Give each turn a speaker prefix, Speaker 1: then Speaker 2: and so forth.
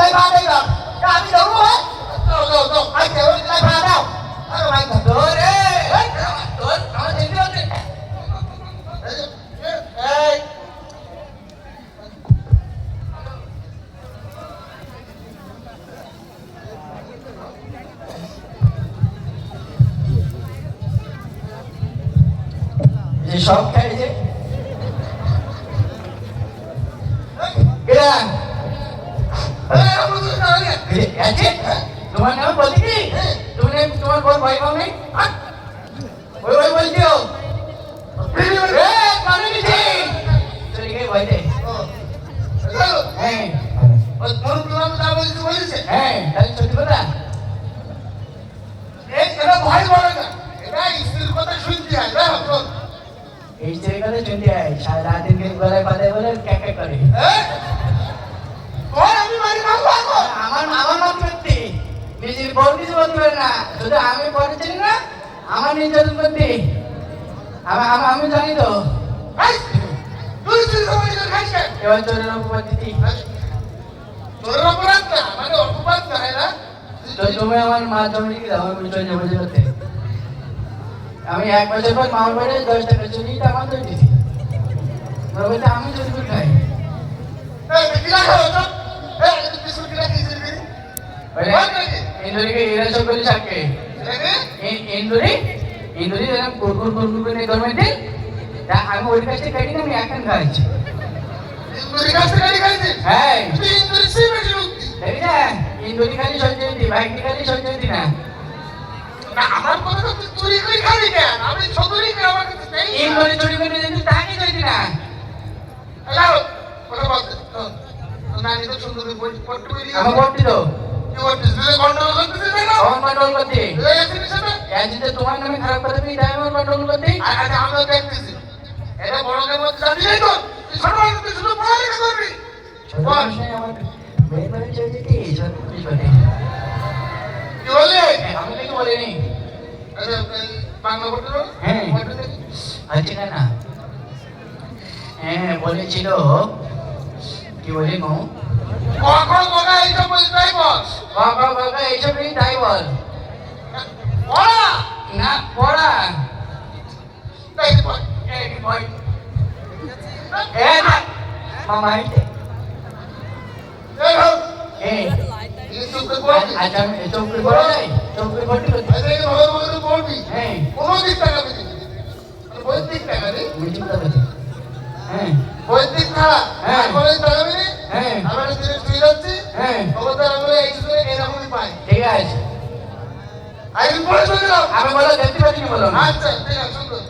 Speaker 1: lấy ba đây rồi. Ra đi đúng hết. Rồi. Anh chịu lấy ba đâu? Anh thật rồi đi. Đấy, tưởng nói gì trước đi. Ê. Gì sốt cái gì? Kira. Acik. Tuan nama boleh ni. Tuan buat baik kau ni. Boleh dia. Mana ni sih? Jadi ke baik deh. Baru keluar dah boleh sih. Tadi cuti berapa? Kena baik boleh tak? Kena istri kata cuti ada. Istri kata cuti ada. Saya दिन के बोले पता बोले क्या क्या करे? कौन अभी मारी मांगो आको? আমার নাম করতে নিজের বউ কিছু বলতে পারে না শুধু আমি পরে ছিলি না আমার নির্যাতন করতে আমি জানি তো তুই খাইছে এবার চোরের অপবাদ দিতি চোরের অপরাধ না মানে অপবাদ না না তো তুমি আমার মা জমি কি দাও আমি চলে যাবো যেতে আমি এক বছর পর মামার বাড়ি 10 টাকা চুরিটা আমার দিয়ে দিছি বলতে আমি চুরি করে খাই কি রাখো তো বিস্কুট কি রাখি इंदुरी के इधर सब कुछ आके इंदुरी जरा कुरकुर ने घर में दे ता हम ओडी कासे काटी ना मैं आकन खाइছি इंदुरी कासे काटी खाइছি হ্যাঁ इंदुरी से बेटी लोगती দেখি না इंदुरी খালি সঞ্জয়তি ভাই খালি সঞ্জয়তি না না আমার কথা তো চুরি করে খাবি কেন আমি চুরি করে আমার কাছে নেই इंदुरी চুরি করে দিতে তাকে কইতি না লাও কথা বল নানি তো সুন্দর পট্টু কইলি আমার পট্টু তো कंट्रोल करते ऐसे तुम्हारे नाम खराब करते भी दाएं और कंट्रोल करते अच्छा हम लोग देखते हैं ऐसा बड़ों के मत जाती है तो छोड़ो तो सुनो पढ़ा लिखा कर भी बोल मेरे मेरे चाहिए थी सर कुछ बोले क्यों बोले हमें नहीं बोले नहीं अरे बांग्ला बोलते हो हैं अच्छा ना बोले चिलो क्यों बोले मो কখন এইসব বলি তাই বল বাবা এইসব বলি তাই বল পড়া না পড়া এই বল না মামা আইতে এই চোখে পড়বি আচ্ছা চোখে পড়া যায় চোখে পড়তে আরে ভালো ভালো পড়বি হ্যাঁ কোনো দিক টাকা দিবি বই দিক টাকা রে বুঝি কথা বলছি হ্যাঁ বই দিক না হ্যাঁ বলে টাকা দিবি হ্যাঁ আমরা দিনে তুই যাচ্ছি হ্যাঁ ওটা আমরা এই সুরে এরকমই পাই ঠিক আছে আই বলে চলে যাও আমি বলো দেখতে পাচ্ছি বলো আচ্ছা ঠিক আছে সুন্দর